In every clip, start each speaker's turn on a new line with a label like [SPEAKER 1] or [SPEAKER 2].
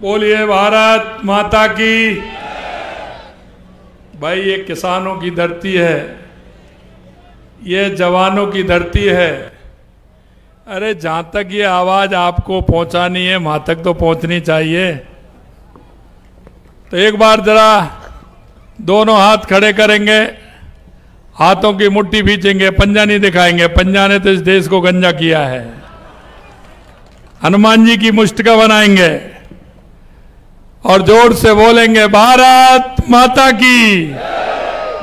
[SPEAKER 1] बोलिए भारत माता की। भाई ये किसानों की धरती है, ये जवानों की धरती है। अरे जहां तक ये आवाज आपको पहुंचानी है वहां तक तो पहुंचनी चाहिए। तो एक बार जरा दोनों हाथ खड़े करेंगे, हाथों की मुट्ठी खींचेंगे, पंजा नहीं दिखाएंगे। पंजा ने तो इस देश को गंजा किया है। हनुमान जी की मुष्टिका बनाएंगे और जोर से बोलेंगे भारत माता की,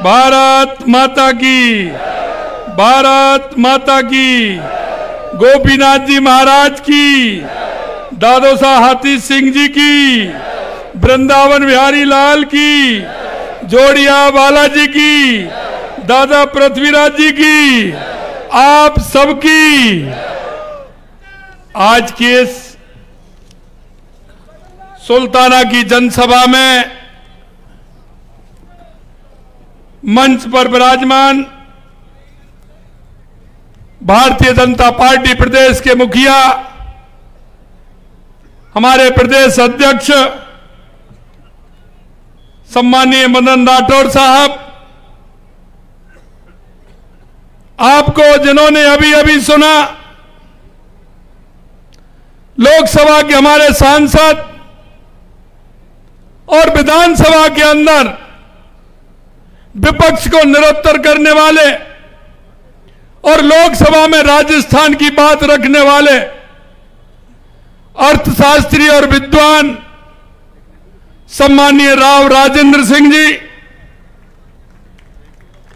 [SPEAKER 1] भारत माता की, भारत माता की। गोपीनाथ जी महाराज की, दादो साहब हाथी सिंह जी की, वृंदावन बिहारी लाल की, जोड़िया बालाजी की, दादा पृथ्वीराज जी की, आप सबकी। आज की इस सुल्ताना की जनसभा में मंच पर विराजमान भारतीय जनता पार्टी प्रदेश के मुखिया, हमारे प्रदेश अध्यक्ष सम्मानीय मदन राठौर साहब, आपको जिन्होंने अभी अभी सुना, लोकसभा के हमारे सांसद और विधानसभा के अंदर विपक्ष को निरुत्तर करने वाले और लोकसभा में राजस्थान की बात रखने वाले अर्थशास्त्री और विद्वान सम्मानीय राव राजेंद्र सिंह जी,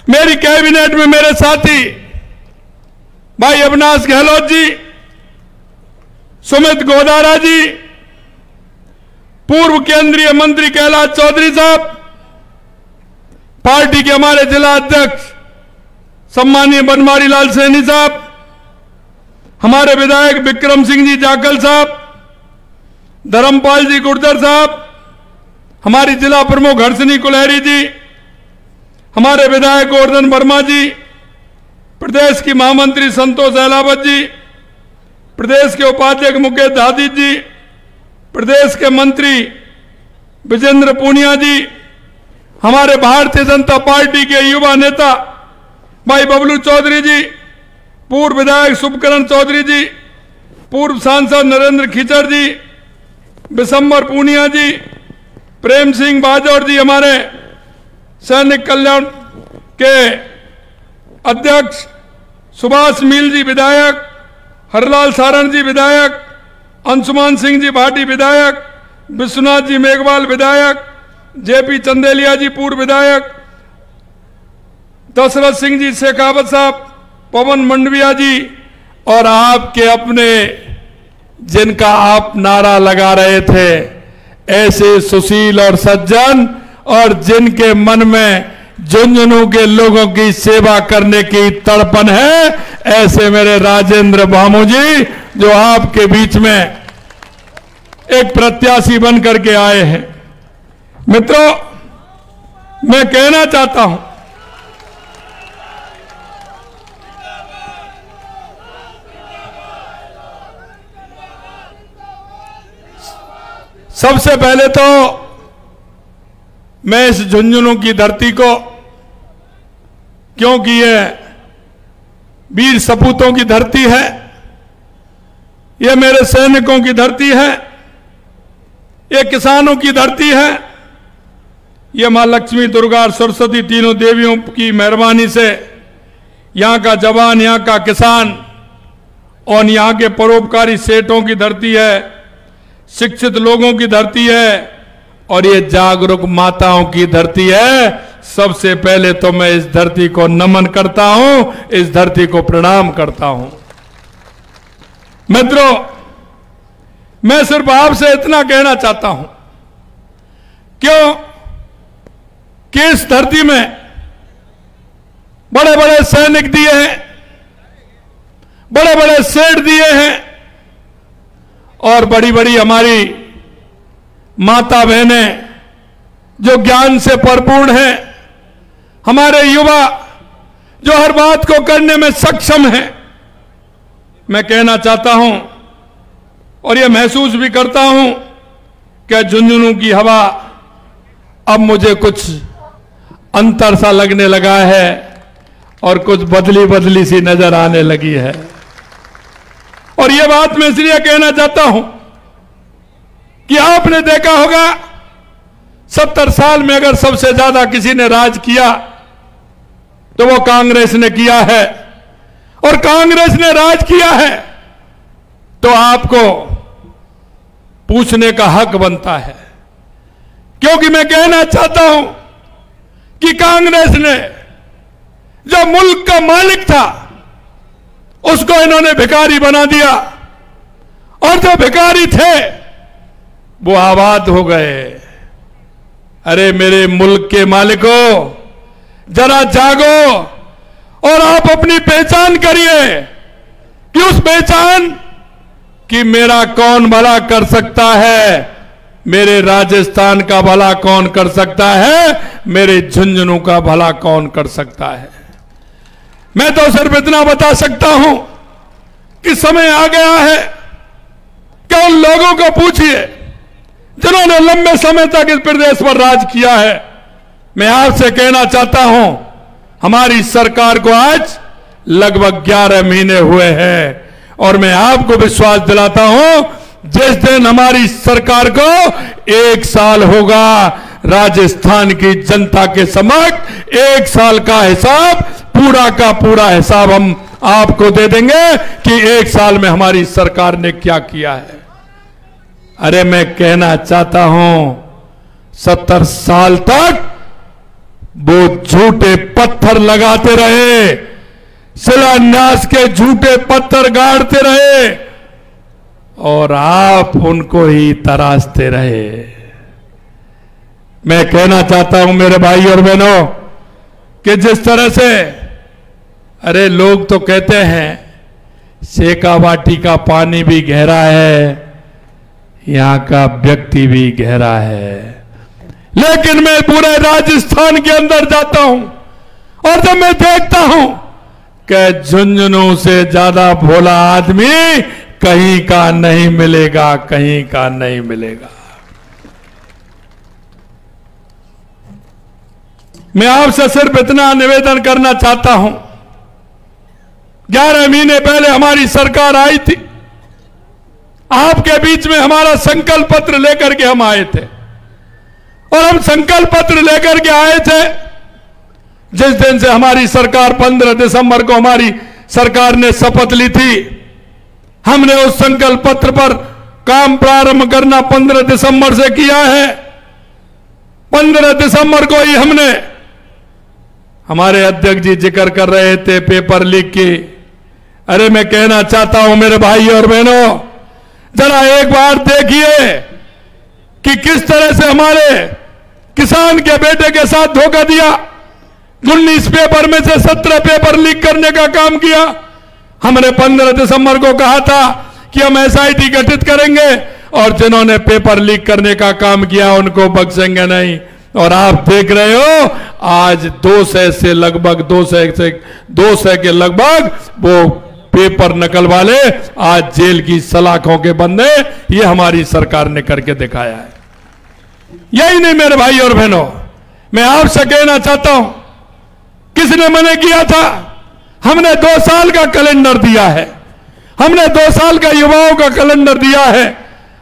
[SPEAKER 1] मेरी कैबिनेट में मेरे साथी भाई अविनाश गहलोत जी, सुमित गोदारा जी, पूर्व केंद्रीय मंत्री कैलाश चौधरी साहब, पार्टी के हमारे जिला अध्यक्ष सम्मानीय बनवारी लाल सैनी साहब, हमारे विधायक विक्रम सिंह जी जाखल साहब, धर्मपाल जी गुर्जर साहब, हमारी जिला प्रमुख हर्षिनी कुलहरी जी, हमारे विधायक गोवर्धन वर्मा जी, प्रदेश की महामंत्री संतोष अहलावत जी, प्रदेश के उपाध्यक्ष मुकेश दादी जी, प्रदेश के मंत्री विजेंद्र पूनिया जी, हमारे भारतीय जनता पार्टी के युवा नेता भाई बबलू चौधरी जी, पूर्व विधायक शुभकरण चौधरी जी, पूर्व सांसद नरेंद्र खिचर जी, बिशंबर पूनिया जी, प्रेम सिंह बाजौर जी, हमारे सैनिक कल्याण के अध्यक्ष सुभाष मील जी विधायक, हरलाल सारण जी विधायक, अंशुमान सिंह जी भाटी विधायक, विश्वनाथ जी मेघवाल विधायक, जेपी चंदेलिया जी पूर्व विधायक, दशरथ सिंह जी शेखावत साहब, पवन मंडविया जी, और आपके अपने जिनका आप नारा लगा रहे थे, ऐसे सुशील और सज्जन और जिनके मन में झुंझुनू के लोगों की सेवा करने की तड़पन है, ऐसे मेरे राजेंद्र भामू जी जो आपके बीच में एक प्रत्याशी बन करके आए हैं। मित्रों, मैं कहना चाहता हूं, सबसे पहले तो मैं इस झुंझुनू की धरती को, क्योंकि ये वीर सपूतों की धरती है, ये मेरे सैनिकों की धरती है, ये किसानों की धरती है, ये मां लक्ष्मी, दुर्गा और सरस्वती तीनों देवियों की मेहरबानी से यहां का जवान, यहां का किसान और यहां के परोपकारी सेठों की धरती है, शिक्षित लोगों की धरती है और ये जागरूक माताओं की धरती है। सबसे पहले तो मैं इस धरती को नमन करता हूं, इस धरती को प्रणाम करता हूं। मित्रों, मैं सिर्फ आपसे इतना कहना चाहता हूं, क्यों कि इस धरती में बड़े बड़े सैनिक दिए हैं, बड़े बड़े सेठ दिए हैं और बड़ी बड़ी हमारी माता बहनें जो ज्ञान से परिपूर्ण हैं, हमारे युवा जो हर बात को करने में सक्षम हैं। मैं कहना चाहता हूं और यह महसूस भी करता हूं कि झुंझुनू की हवा अब मुझे कुछ अंतर सा लगने लगा है और कुछ बदली बदली सी नजर आने लगी है। और यह बात मैं इसलिए कहना चाहता हूं कि आपने देखा होगा 70 साल में अगर सबसे ज्यादा किसी ने राज किया तो वो कांग्रेस ने किया है, और कांग्रेस ने राज किया है तो आपको पूछने का हक बनता है। क्योंकि मैं कहना चाहता हूं कि कांग्रेस ने जो मुल्क का मालिक था उसको इन्होंने भिखारी बना दिया, और जो भिखारी थे वो आबाद हो गए। अरे मेरे मुल्क के मालिकों, जरा जागो और आप अपनी पहचान करिए कि उस पहचान कि मेरा कौन भला कर सकता है, मेरे राजस्थान का भला कौन कर सकता है, मेरे झुंझुनू का भला कौन कर सकता है। मैं तो सिर्फ इतना बता सकता हूं कि समय आ गया है कि उन लोगों को पूछिए जिन्होंने लंबे समय तक इस प्रदेश पर राज किया है। मैं आपसे कहना चाहता हूं, हमारी सरकार को आज लगभग 11 महीने हुए हैं, और मैं आपको विश्वास दिलाता हूं जिस दिन हमारी सरकार को 1 साल होगा, राजस्थान की जनता के समक्ष 1 साल का हिसाब, पूरा का पूरा हिसाब हम आपको दे देंगे कि 1 साल में हमारी सरकार ने क्या किया है। अरे मैं कहना चाहता हूं 70 साल तक वो झूठे पत्थर लगाते रहे, शिलान्यास के झूठे पत्थर गाड़ते रहे, और आप उनको ही तराशते रहे। मैं कहना चाहता हूं मेरे भाई और बहनों कि जिस तरह से, अरे लोग तो कहते हैं शेखावाटी का पानी भी गहरा है, यहां का व्यक्ति भी गहरा है, लेकिन मैं पूरे राजस्थान के अंदर जाता हूं और जब मैं देखता हूं कि झुंझुनू से ज्यादा भोला आदमी कहीं का नहीं मिलेगा, कहीं का नहीं मिलेगा। मैं आपसे सिर्फ इतना निवेदन करना चाहता हूं, 11 महीने पहले हमारी सरकार आई थी, आपके बीच में हमारा संकल्प पत्र लेकर के हम आए थे, और हम संकल्प पत्र लेकर के आए थे जिस दिन से हमारी सरकार 15 दिसंबर को हमारी सरकार ने शपथ ली थी। हमने उस संकल्प पत्र पर काम प्रारंभ करना 15 दिसंबर से किया है। 15 दिसंबर को ही हमने, हमारे अध्यक्ष जी जिक्र कर रहे थे पेपर लीक की। अरे मैं कहना चाहता हूं मेरे भाई और बहनों, जरा एक बार देखिए कि किस तरह से हमारे किसान के बेटे के साथ धोखा दिया। 19 पेपर में से 17 पेपर लीक करने का काम किया। हमने 15 दिसंबर को कहा था कि हम एसआईटी गठित करेंगे और जिन्होंने पेपर लीक करने का काम किया उनको बख्शेंगे नहीं। और आप देख रहे हो आज 200 से लगभग 200 के लगभग वो पेपर नकल वाले आज जेल की सलाखों के बंदे, ये हमारी सरकार ने करके दिखाया है। यही नहीं मेरे भाई और बहनों, मैं आपसे कहना चाहता हूं, किसने मना किया था? हमने 2 साल का कैलेंडर दिया है, हमने 2 साल का युवाओं का कैलेंडर दिया है,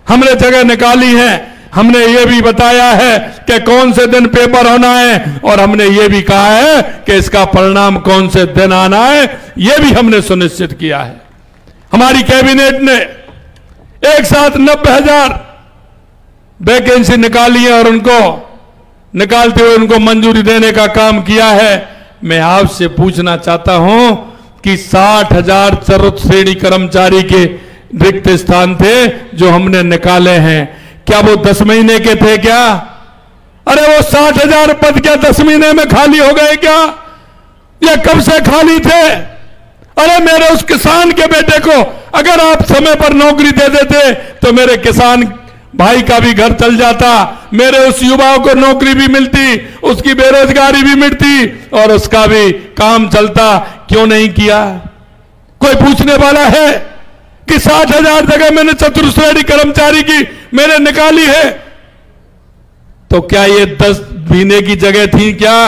[SPEAKER 1] हमने जगह निकाली है, हमने ये भी बताया है कि कौन से दिन पेपर होना है, और हमने ये भी कहा है कि इसका परिणाम कौन से दिन आना है, ये भी हमने सुनिश्चित किया है। हमारी कैबिनेट ने एक साथ 90,000 वैकेंसी निकाली है और उनको निकालते हुए उनको मंजूरी देने का काम किया है। मैं आपसे पूछना चाहता हूं कि 60,000 चतुर्थ श्रेणी कर्मचारी के रिक्त स्थान थे जो हमने निकाले हैं, क्या वो 10 महीने के थे क्या? अरे वो 60,000 पद क्या 10 महीने में खाली हो गए क्या? ये कब से खाली थे? अरे मेरे उस किसान के बेटे को अगर आप समय पर नौकरी दे देते तो मेरे किसान भाई का भी घर चल जाता, मेरे उस युवाओं को नौकरी भी मिलती, उसकी बेरोजगारी भी मिटती और उसका भी काम चलता। क्यों नहीं किया? कोई पूछने वाला है कि 60,000 जगह मैंने चतुर्थ श्रेणी कर्मचारी की मैंने निकाली है, तो क्या ये 10 महीने की जगह थी क्या?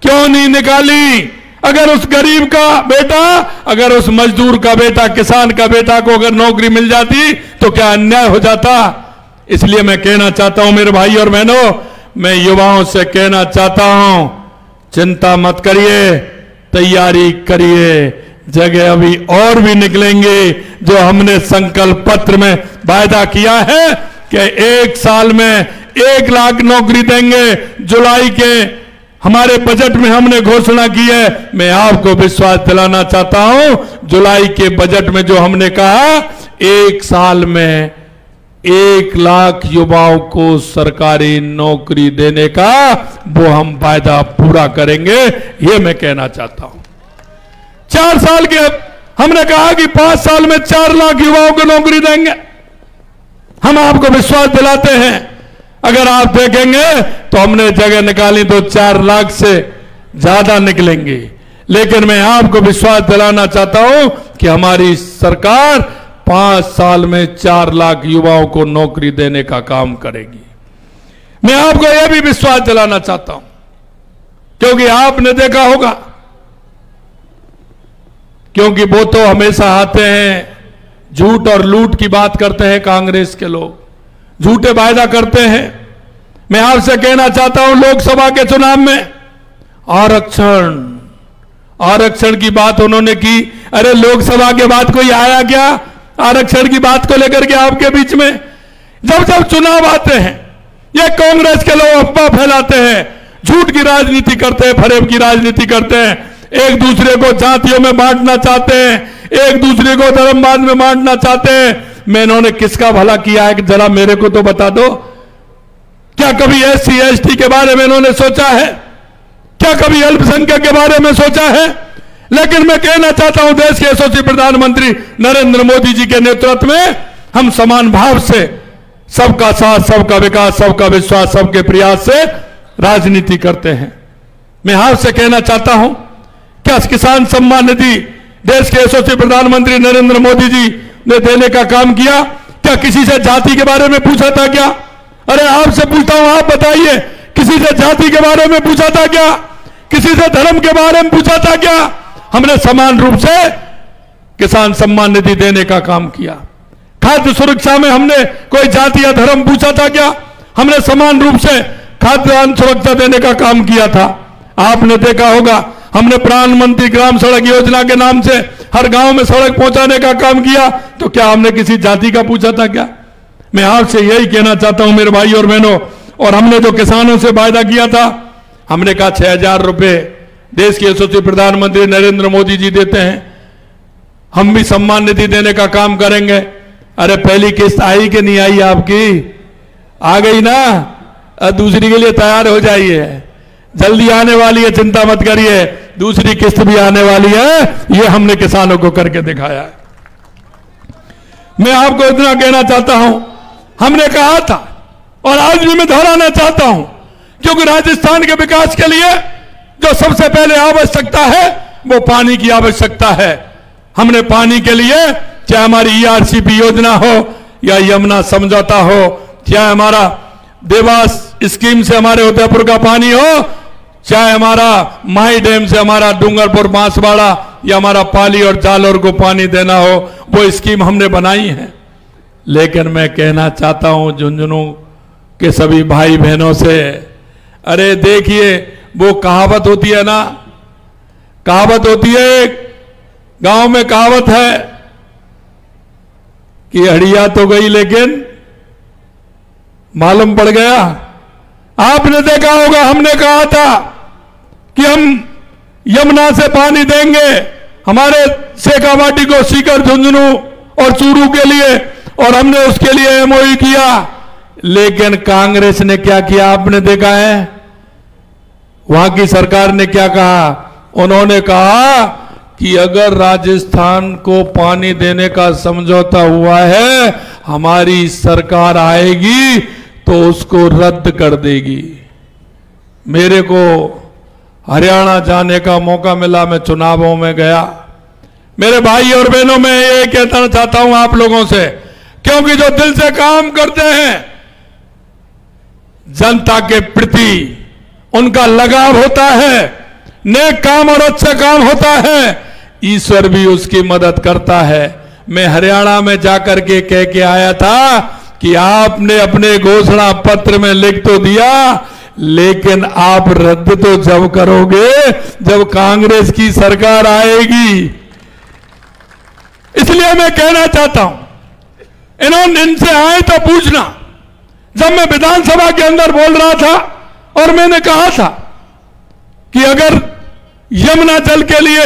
[SPEAKER 1] क्यों नहीं निकाली? अगर उस गरीब का बेटा, अगर उस मजदूर का बेटा, किसान का बेटा को अगर नौकरी मिल जाती तो क्या अन्याय हो जाता? इसलिए मैं कहना चाहता हूं मेरे भाई और बहनों, मैं युवाओं से कहना चाहता हूं, चिंता मत करिए, तैयारी करिए, जगह अभी और भी निकलेंगे। जो हमने संकल्प पत्र में वायदा किया है कि 1 साल में 1 लाख नौकरी देंगे, जुलाई के हमारे बजट में हमने घोषणा की है। मैं आपको विश्वास दिलाना चाहता हूं, जुलाई के बजट में जो हमने कहा 1 साल में 1 लाख युवाओं को सरकारी नौकरी देने का, वो हम वायदा पूरा करेंगे, ये मैं कहना चाहता हूं। 4 साल के हमने कहा कि 5 साल में 4 लाख युवाओं को नौकरी देंगे। हम आपको विश्वास दिलाते हैं, अगर आप देखेंगे तो हमने जगह निकाली तो 4 लाख से ज्यादा निकलेंगे। लेकिन मैं आपको विश्वास दिलाना चाहता हूं कि हमारी सरकार 5 साल में 4 लाख युवाओं को नौकरी देने का काम करेगी। मैं आपको यह भी विश्वास दिलाना चाहता हूं, क्योंकि आपने देखा होगा, क्योंकि वो तो हमेशा आते हैं, झूठ और लूट की बात करते हैं कांग्रेस के लोग, झूठे वायदा करते हैं। मैं आपसे कहना चाहता हूं, लोकसभा के चुनाव में आरक्षण की बात उन्होंने की। अरे लोकसभा के बाद कोई आया क्या आरक्षण की बात को लेकर के आपके बीच में? जब जब चुनाव आते हैं, ये कांग्रेस के लोग अफवाह फैलाते हैं, झूठ की राजनीति करते हैं, फरेब की राजनीति करते हैं, एक दूसरे को जातियों में बांटना चाहते हैं, एक दूसरे को धर्मवाद में बांटना चाहते हैं। मैं इन्होंने किसका भला किया है, जरा मेरे को तो बता दो। क्या कभी SC ST के बारे में इन्होंने सोचा है? क्या कभी अल्पसंख्यक के बारे में सोचा है? लेकिन मैं कहना चाहता हूं, देश के यशस्वी प्रधानमंत्री नरेंद्र मोदी जी के नेतृत्व में हम समान भाव से, सबका साथ, सबका विकास, सबका विश्वास, सबके प्रयास से राजनीति करते हैं। मैं आपसे कहना चाहता हूं, क्या किसान सम्मान निधि देश के यशस्वी प्रधानमंत्री नरेंद्र मोदी जी ने देने का काम किया? क्या किसी से जाति के बारे में पूछा था क्या? अरे आपसे पूछता हूं, आप बताइए, किसी से जाति के बारे में पूछा था क्या? किसी से धर्म के बारे में पूछा था क्या? हमने समान रूप से किसान सम्मान निधि देने का काम किया। खाद्य सुरक्षा में हमने कोई जाति या धर्म पूछा था क्या? हमने समान रूप से खाद्यान्न सुरक्षा देने का काम किया था। आपने देखा होगा, हमने प्रधानमंत्री ग्राम सड़क योजना के नाम से हर गांव में सड़क पहुंचाने का काम किया। तो क्या हमने किसी जाति का पूछा था क्या? मैं आपसे यही कहना चाहता हूं मेरे भाई और बहनों, और हमने जो किसानों से वायदा किया था, हमने कहा 6,000 रुपए देश के यशस्वी प्रधानमंत्री नरेंद्र मोदी जी देते हैं, हम भी सम्मान निधि देने का काम करेंगे। अरे पहली किस्त आई कि नहीं आई? आपकी आ गई ना? दूसरी के लिए तैयार हो जाइए, जल्दी आने वाली है, चिंता मत करिए, दूसरी किस्त भी आने वाली है। ये हमने किसानों को करके दिखाया है। मैं आपको इतना कहना चाहता हूं, हमने कहा था और आज भी मैं दोहराना चाहता हूं, क्योंकि राजस्थान के विकास के लिए जो सबसे पहले आवश्यकता है वो पानी की आवश्यकता है। हमने पानी के लिए, चाहे हमारी ERCP योजना हो या यमुना समझौता हो, चाहे हमारा देवास स्कीम से हमारे उदयपुर का पानी हो, चाहे हमारा माही डैम से हमारा डूंगरपुर बांसवाड़ा या हमारा पाली और जालौर को पानी देना हो, वो स्कीम हमने बनाई है। लेकिन मैं कहना चाहता हूं झुंझुनू के सभी भाई बहनों से, अरे देखिए, वो कहावत होती है ना, कहावत होती है, गांव में कहावत है कि हड़िया तो गई लेकिन मालूम पड़ गया। आपने देखा होगा, हमने कहा था कि हम यमुना से पानी देंगे हमारे शेखावाटी को, सीकर, झुंझुनू और चूरू के लिए, और हमने उसके लिए MOU किया। लेकिन कांग्रेस ने क्या किया आपने देखा है? वहां की सरकार ने क्या कहा? उन्होंने कहा कि अगर राजस्थान को पानी देने का समझौता हुआ है, हमारी सरकार आएगी तो उसको रद्द कर देगी। मेरे को हरियाणा जाने का मौका मिला, मैं चुनावों में गया। मेरे भाई और बहनों, मैं ये कहना चाहता हूं आप लोगों से, क्योंकि जो दिल से काम करते हैं जनता के प्रति उनका लगाव होता है, नेक काम और अच्छा काम होता है, ईश्वर भी उसकी मदद करता है। मैं हरियाणा में जाकर के कह के आया था कि आपने अपने घोषणा पत्र में लिख तो दिया, लेकिन आप रद्द तो जब करोगे जब कांग्रेस की सरकार आएगी। इसलिए मैं कहना चाहता हूं, इन्होंने इनसे आए तो पूछना। जब मैं विधानसभा के अंदर बोल रहा था और मैंने कहा था कि अगर यमुना जल के लिए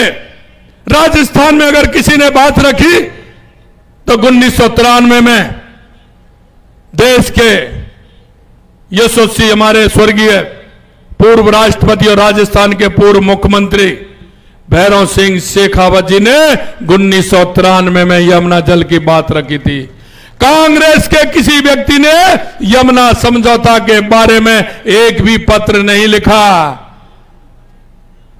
[SPEAKER 1] राजस्थान में अगर किसी ने बात रखी तो 1993 में देश के यशस्वी हमारे स्वर्गीय पूर्व राष्ट्रपति और राजस्थान के पूर्व मुख्यमंत्री भैरव सिंह शेखावत जी ने 1993 में यमुना जल की बात रखी थी। कांग्रेस के किसी व्यक्ति ने यमुना समझौता के बारे में एक भी पत्र नहीं लिखा।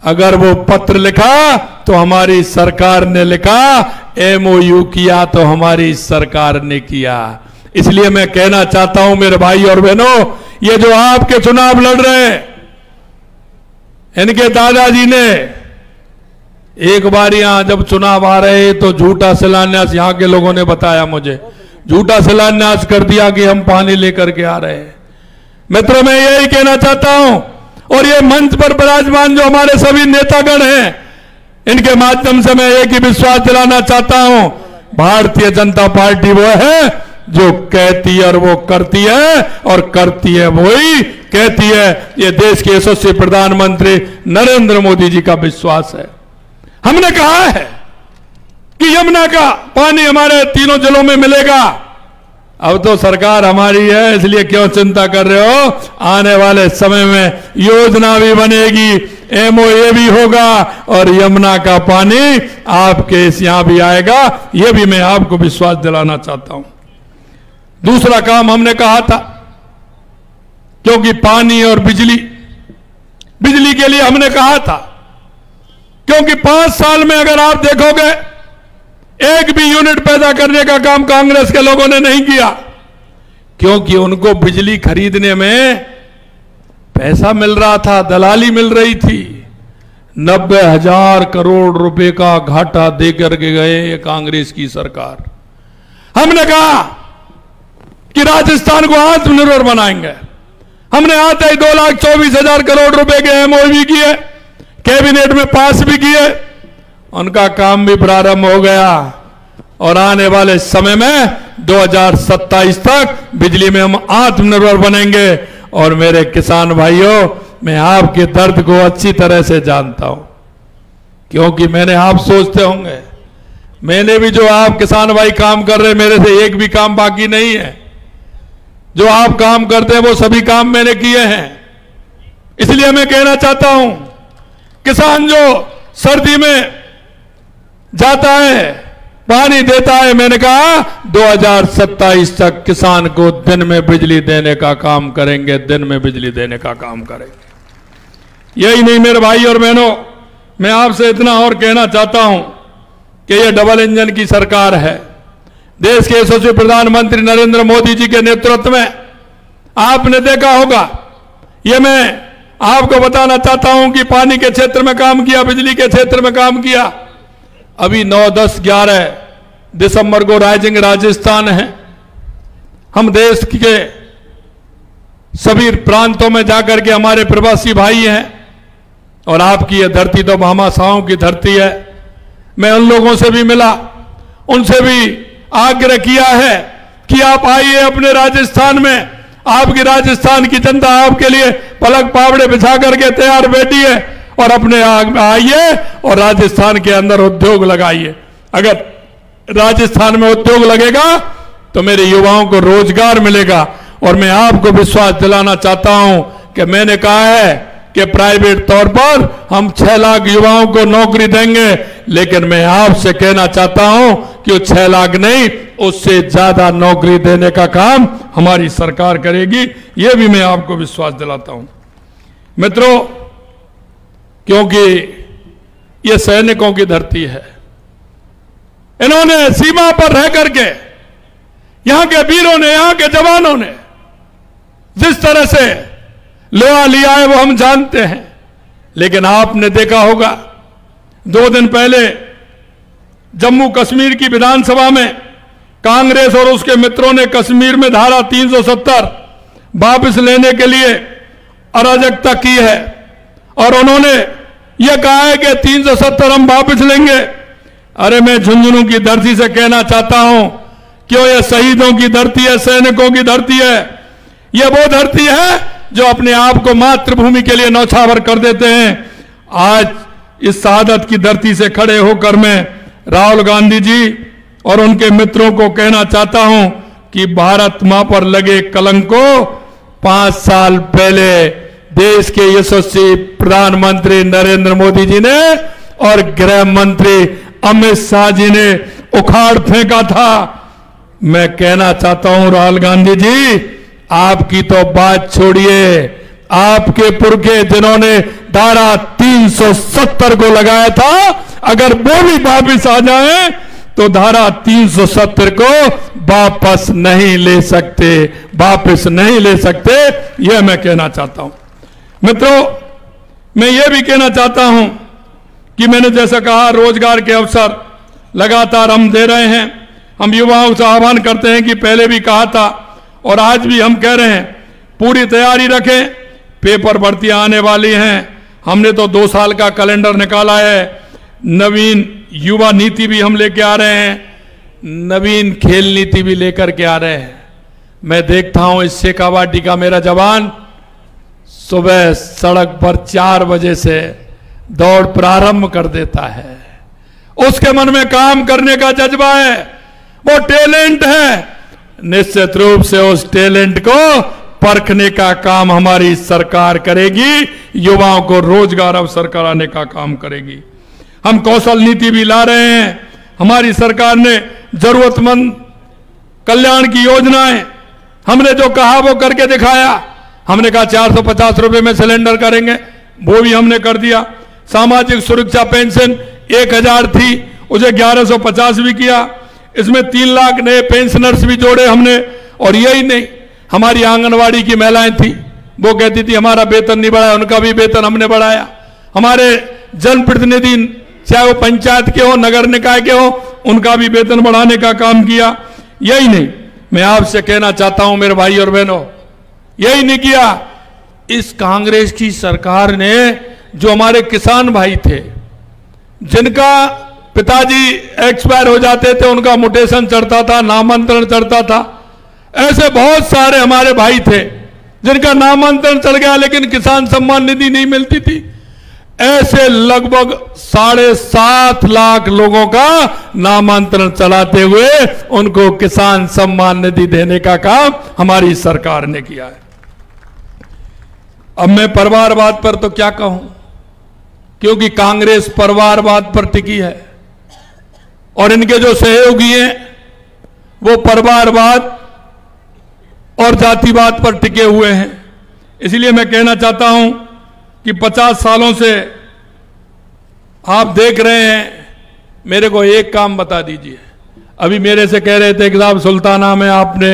[SPEAKER 1] अगर वो पत्र लिखा तो हमारी सरकार ने लिखा, एमओयू किया तो हमारी सरकार ने किया। इसलिए मैं कहना चाहता हूं मेरे भाई और बहनों, ये जो आपके चुनाव लड़ रहे हैं, इनके दादाजी ने एक बार यहां जब चुनाव आ रहे तो झूठा शिलान्यास, यहां के लोगों ने बताया मुझे, झूठा शिलान्यास कर दिया कि हम पानी लेकर के आ रहे हैं। मित्रों, मैं यही कहना चाहता हूं और ये मंच पर विराजमान जो हमारे सभी नेतागण हैं, इनके माध्यम से मैं एक ही विश्वास दिलाना चाहता हूं, भारतीय जनता पार्टी वो है जो कहती है और वो करती है, और करती है वही कहती है। ये देश के यशस्वी प्रधानमंत्री नरेंद्र मोदी जी का विश्वास है। हमने कहा है कि यमुना का पानी हमारे तीनों जिलों में मिलेगा। अब तो सरकार हमारी है, इसलिए क्यों चिंता कर रहे हो? आने वाले समय में योजना भी बनेगी, एमओए भी होगा और यमुना का पानी आपके यहां भी आएगा। यह भी मैं आपको विश्वास दिलाना चाहता हूं। दूसरा काम हमने कहा था, क्योंकि पानी और बिजली के लिए हमने कहा था, क्योंकि 5 साल में अगर आप देखोगे एक भी यूनिट पैदा करने का काम कांग्रेस के लोगों ने नहीं किया, क्योंकि उनको बिजली खरीदने में पैसा मिल रहा था, दलाली मिल रही थी। 90,000 करोड़ रुपए का घाटा देकर के गए कांग्रेस की सरकार। हमने कहा कि राजस्थान को आत्मनिर्भर बनाएंगे। हमने आते ही 2,24,000 करोड़ रुपए के एमओयू किए, कैबिनेट में पास भी किए, उनका काम भी प्रारंभ हो गया और आने वाले समय में 2027 तक बिजली में हम आत्मनिर्भर बनेंगे। और मेरे किसान भाइयों, मैं आपके दर्द को अच्छी तरह से जानता हूं, क्योंकि मैंने, आप सोचते होंगे मैंने भी, जो आप किसान भाई काम कर रहे, मेरे से एक भी काम बाकी नहीं है। जो आप काम करते हैं वो सभी काम मैंने किए हैं। इसलिए मैं कहना चाहता हूं, किसान जो सर्दी में जाता है, पानी देता है, मैंने कहा 2027 तक किसान को दिन में बिजली देने का काम करेंगे, दिन में बिजली देने का काम करेंगे। यही नहीं मेरे भाई और बहनों, मैं आपसे इतना और कहना चाहता हूं कि यह डबल इंजन की सरकार है। देश के यशस्वी प्रधानमंत्री नरेंद्र मोदी जी के नेतृत्व में आपने देखा होगा, यह मैं आपको बताना चाहता हूं कि पानी के क्षेत्र में काम किया, बिजली के क्षेत्र में काम किया। अभी 9, 10, 11 दिसंबर को राइजिंग राजस्थान है। हम देश के सभी प्रांतों में जाकर के हमारे प्रवासी भाई हैं, और आपकी यह धरती तो भामाशाहों की धरती है। मैं उन लोगों से भी मिला, उनसे भी आग्रह किया है कि आप आइए अपने राजस्थान में। आपकी राजस्थान की जनता आपके लिए पलक पावड़े बिछा करके तैयार बैठी है, और अपने आइए और राजस्थान के अंदर उद्योग लगाइए। अगर राजस्थान में उद्योग लगेगा तो मेरे युवाओं को रोजगार मिलेगा। और मैं आपको विश्वास दिलाना चाहता हूं कि मैंने कहा है कि प्राइवेट तौर पर हम 6 लाख युवाओं को नौकरी देंगे, लेकिन मैं आपसे कहना चाहता हूं कि वो 6 लाख नहीं, उससे ज्यादा नौकरी देने का काम हमारी सरकार करेगी। यह भी मैं आपको विश्वास दिलाता हूं। मित्रों, क्योंकि यह सैनिकों की धरती है, इन्होंने सीमा पर रह करके, यहां के वीरों ने, यहां के जवानों ने जिस तरह से लोहा लिया है वो हम जानते हैं। लेकिन आपने देखा होगा 2 दिन पहले जम्मू कश्मीर की विधानसभा में कांग्रेस और उसके मित्रों ने कश्मीर में धारा 370 वापस लेने के लिए अराजकता की है और उन्होंने यह कहा है कि 370 हम वापस लेंगे। अरे मैं झुंझुनू की धरती से कहना चाहता हूं, क्यों यह शहीदों की धरती है, सैनिकों की धरती है। यह वो धरती है जो अपने आप को मातृभूमि के लिए न्यौछावर कर देते हैं। आज इस शहादत की धरती से खड़े होकर मैं राहुल गांधी जी और उनके मित्रों को कहना चाहता हूं कि भारत मां पर लगे कलंक को 5 साल पहले देश के यशस्वी प्रधानमंत्री नरेंद्र मोदी जी ने और गृह मंत्री अमित शाह जी ने उखाड़ फेंका था। मैं कहना चाहता हूं राहुल गांधी जी, आपकी तो बात छोड़िए, आपके पुरखे जिन्होंने धारा 370 को लगाया था, अगर वो भी वापिस आ जाए तो धारा 370 को वापस नहीं ले सकते, वापस नहीं ले सकते। यह मैं कहना चाहता हूं। मित्रों, मैं यह भी कहना चाहता हूं कि मैंने जैसा कहा, रोजगार के अवसर लगातार हम दे रहे हैं। हम युवाओं से आह्वान करते हैं कि पहले भी कहा था और आज भी हम कह रहे हैं, पूरी तैयारी रखें, पेपर भर्तियां आने वाली हैं। हमने तो 2 साल का कैलेंडर निकाला है। नवीन युवा नीति भी हम लेके आ रहे हैं, नवीन खेल नीति भी लेकर के आ रहे हैं। मैं देखता हूं इस शेखावाटी का मेरा जवान सुबह सड़क पर 4 बजे से दौड़ प्रारंभ कर देता है। उसके मन में काम करने का जज्बा है, वो टैलेंट है। निश्चित रूप से उस टैलेंट को परखने का काम हमारी सरकार करेगी, युवाओं को रोजगार अवसर कराने का काम करेगी। हम कौशल नीति भी ला रहे हैं। हमारी सरकार ने जरूरतमंद कल्याण की योजनाएं, हमने जो कहा वो करके दिखाया। हमने कहा 450 रुपए में सिलेंडर करेंगे, वो भी हमने कर दिया। सामाजिक सुरक्षा पेंशन 1000 थी, उसे 1150 भी किया। इसमें 3 लाख नए पेंशनर्स भी जोड़े हमने। और यही नहीं, हमारी आंगनवाड़ी की महिलाएं थी, वो कहती थी हमारा वेतन नहीं बढ़ाया, उनका भी वेतन हमने बढ़ाया। हमारे जनप्रतिनिधि, चाहे वो पंचायत के हो, नगर निकाय के हो, उनका भी वेतन बढ़ाने का काम किया। यही नहीं, मैं आपसे कहना चाहता हूं मेरे भाई और बहनों, यही नहीं किया। इस कांग्रेस की सरकार ने जो हमारे किसान भाई थे, जिनका पिताजी एक्सपायर हो जाते थे, उनका म्यूटेशन चढ़ता था, नामांतरण चढ़ता था, ऐसे बहुत सारे हमारे भाई थे जिनका नामांतरण चढ़ गया लेकिन किसान सम्मान निधि नहीं मिलती थी। ऐसे लगभग 7.5 लाख लोगों का नामांतरण चलाते हुए उनको किसान सम्मान निधि देने का काम हमारी सरकार ने किया है। अब मैं परिवारवाद पर तो क्या कहूं, क्योंकि कांग्रेस परिवारवाद पर टिकी है और इनके जो सहयोगी हैं वो परिवारवाद और जातिवाद पर टिके हुए हैं। इसलिए मैं कहना चाहता हूं कि 50 सालों से आप देख रहे हैं, मेरे को एक काम बता दीजिए। अभी मेरे से कह रहे थे कि साहब सुल्ताना में आपने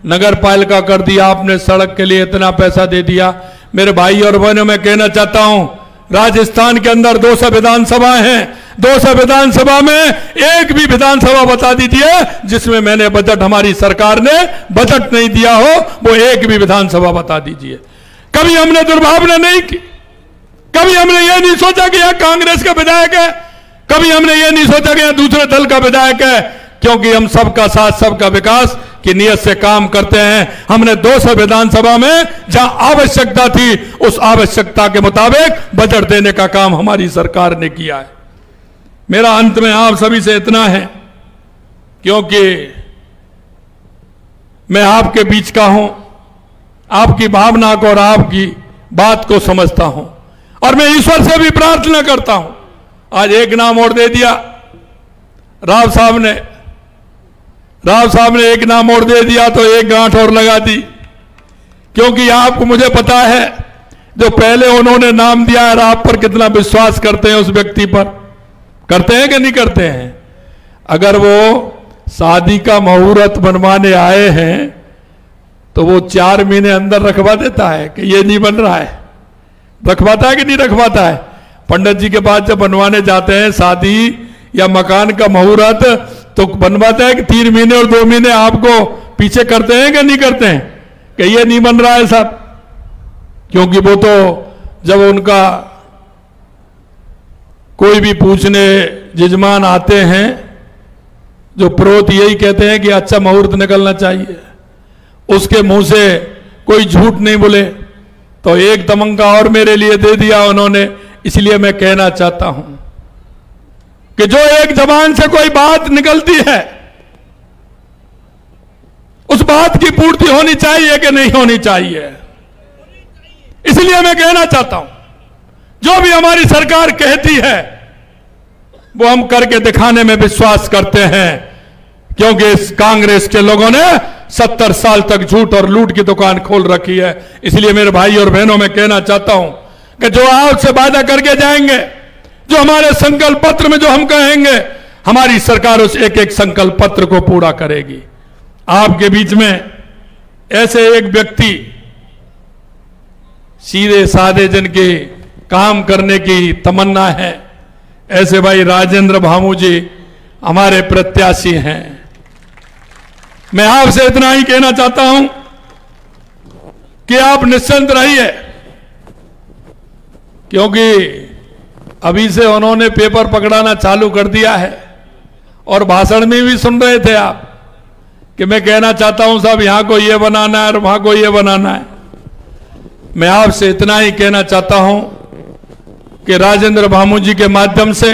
[SPEAKER 1] नगर पालिका कर दिया, आपने सड़क के लिए इतना पैसा दे दिया। मेरे भाई और बहनों, मैं कहना चाहता हूं, राजस्थान के अंदर 200 विधानसभा हैं, 200 विधानसभा में एक भी विधानसभा बता दीजिए जिसमें मैंने बजट, हमारी सरकार ने बजट नहीं दिया हो, वो एक भी विधानसभा बता दीजिए। कभी हमने दुर्भावना नहीं की, कभी हमने ये नहीं सोचा कि यह कांग्रेस का विधायक है, कभी हमने ये नहीं सोचा कि यह दूसरे दल का विधायक है, क्योंकि हम सबका साथ सबका विकास की नियत से काम करते हैं। हमने 200 विधानसभा में जहां आवश्यकता थी उस आवश्यकता के मुताबिक बजट देने का काम हमारी सरकार ने किया है। मेरा अंत में आप सभी से इतना है, क्योंकि मैं आपके बीच का हूं, आपकी भावना को और आपकी बात को समझता हूं और मैं ईश्वर से भी प्रार्थना करता हूं। आज एक नाम और दे दिया, राव साहब ने एक नाम और दे दिया तो एक गांठ और लगा दी, क्योंकि आपको मुझे पता है जो पहले उन्होंने नाम दिया है आप पर कितना विश्वास करते हैं उस व्यक्ति पर, करते हैं कि नहीं करते हैं। अगर वो शादी का मुहूर्त बनवाने आए हैं तो वो 4 महीने अंदर रखवा देता है कि ये नहीं बन रहा है। रखवाता है कि नहीं रखवाता है? पंडित जी के पास जब बनवाने जाते हैं शादी या मकान का मुहूर्त, तो बनवाता है कि 3 महीने और 2 महीने आपको पीछे करते हैं कि नहीं करते हैं कि ये नहीं बन रहा है साहब? क्योंकि वो तो जब उनका कोई भी पूछने जजमान आते हैं, जो पुरोहित यही कहते हैं कि अच्छा मुहूर्त निकलना चाहिए, उसके मुंह से कोई झूठ नहीं बोले, तो एक तमंगा और मेरे लिए दे दिया उन्होंने। इसलिए मैं कहना चाहता हूं कि जो एक जबान से कोई बात निकलती है, उस बात की पूर्ति होनी चाहिए कि नहीं होनी चाहिए। इसलिए मैं कहना चाहता हूं, जो भी हमारी सरकार कहती है वो हम करके दिखाने में विश्वास करते हैं, क्योंकि इस कांग्रेस के लोगों ने 70 साल तक झूठ और लूट की दुकान खोल रखी है। इसलिए मेरे भाई और बहनों, मैं कहना चाहता हूं कि जो आपसे वादा करके जाएंगे, जो हमारे संकल्प पत्र में जो हम कहेंगे, हमारी सरकार उस एक एक संकल्प पत्र को पूरा करेगी। आपके बीच में ऐसे एक व्यक्ति, सीधे साधे जिनके काम करने की तमन्ना है, ऐसे भाई राजेंद्र भामू जी हमारे प्रत्याशी हैं। मैं आपसे इतना ही कहना चाहता हूं कि आप निश्चिंत रहिए, क्योंकि अभी से उन्होंने पेपर पकड़ाना चालू कर दिया है। और भाषण में भी सुन रहे थे आप कि मैं कहना चाहता हूं साहब यहां को ये बनाना है और वहां को ये बनाना है। मैं आपसे इतना ही कहना चाहता हूं कि राजेंद्र भामू जी के माध्यम से,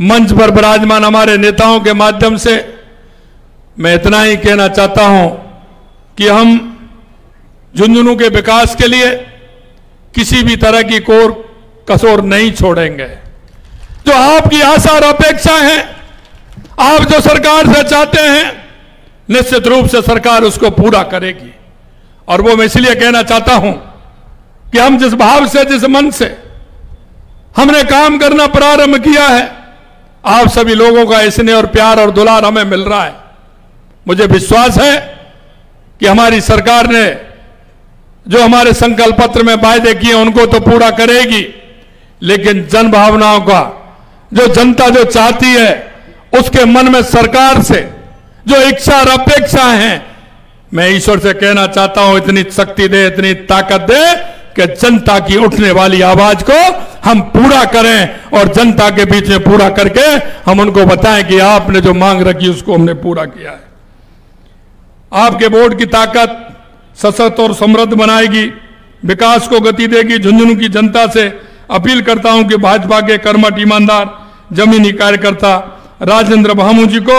[SPEAKER 1] मंच पर विराजमान हमारे नेताओं के माध्यम से, मैं इतना ही कहना चाहता हूं कि हम झुंझुनू के विकास के लिए किसी भी तरह की कोर कसौर नहीं छोड़ेंगे। जो आपकी आशा और अपेक्षा है, आप जो सरकार से चाहते हैं, निश्चित रूप से सरकार उसको पूरा करेगी। और वो मैं इसलिए कहना चाहता हूं कि हम जिस भाव से, जिस मन से हमने काम करना प्रारंभ किया है, आप सभी लोगों का स्नेह और प्यार और दुलार हमें मिल रहा है। मुझे विश्वास है कि हमारी सरकार ने जो हमारे संकल्प पत्र में वायदे किए उनको तो पूरा करेगी, लेकिन जन भावनाओं का, जो जनता जो चाहती है, उसके मन में सरकार से जो इच्छा और अपेक्षा है, मैं ईश्वर से कहना चाहता हूं इतनी शक्ति दे, इतनी ताकत दे कि जनता की उठने वाली आवाज को हम पूरा करें और जनता के बीच में पूरा करके हम उनको बताएं कि आपने जो मांग रखी उसको हमने पूरा किया है। आपके वोट की ताकत सशक्त और समृद्ध बनाएगी, विकास को गति देगी। झुंझुनू की जनता से अपील करता हूं कि भाजपा के कर्मठ, ईमानदार, जमीनी कार्यकर्ता राजेंद्र भामू जी को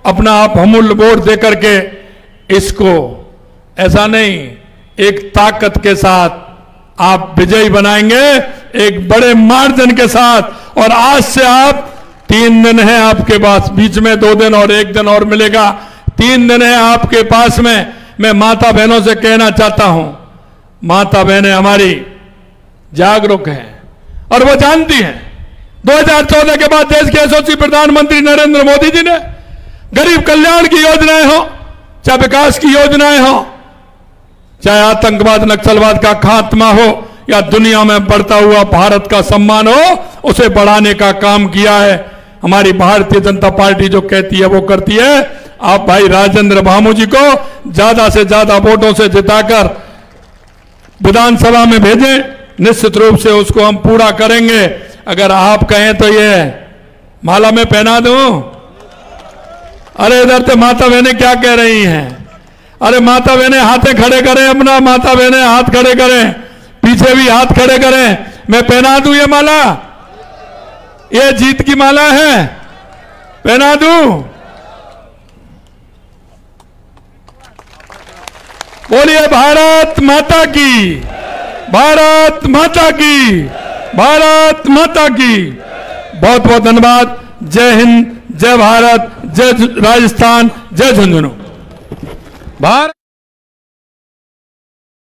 [SPEAKER 1] अपना आप अमूल्य वोट देकर के इसको ऐसा नहीं, एक ताकत के साथ आप विजयी बनाएंगे, एक बड़े मार्जिन के साथ। और आज से आप 3 दिन है आपके पास, बीच में 2 दिन और 1 दिन और मिलेगा, 3 दिन है आपके पास में। मैं माता बहनों से कहना चाहता हूं, माता बहनें हमारी जागरूक हैं और वो जानती हैं 2014 के बाद देश के यशस्वी प्रधानमंत्री नरेंद्र मोदी जी ने गरीब कल्याण की योजनाएं हो, चाहे विकास की योजनाएं हो, चाहे आतंकवाद, नक्सलवाद का खात्मा हो, या दुनिया में बढ़ता हुआ भारत का सम्मान हो, उसे बढ़ाने का काम किया है। हमारी भारतीय जनता पार्टी जो कहती है वो करती है। आप भाई राजेंद्र भामू जी को ज्यादा से ज्यादा वोटों से जिताकर विधानसभा में भेजें, निश्चित रूप से उसको हम पूरा करेंगे। अगर आप कहें तो ये माला में पहना दूं। अरे इधर से माता बहनें क्या कह रही हैं? अरे माता बहनें हाथे खड़े करें, अपना माता बहनें हाथ खड़े करें, पीछे भी हाथ खड़े करें। मैं पहना दूं ये माला, ये जीत की माला है, पहना दूं। बोलिए भारत माता की, भारत माता की, भारत माता की। बहुत बहुत धन्यवाद। जय हिंद, जय भारत, जय राजस्थान, जय झुंझुनू। भारत।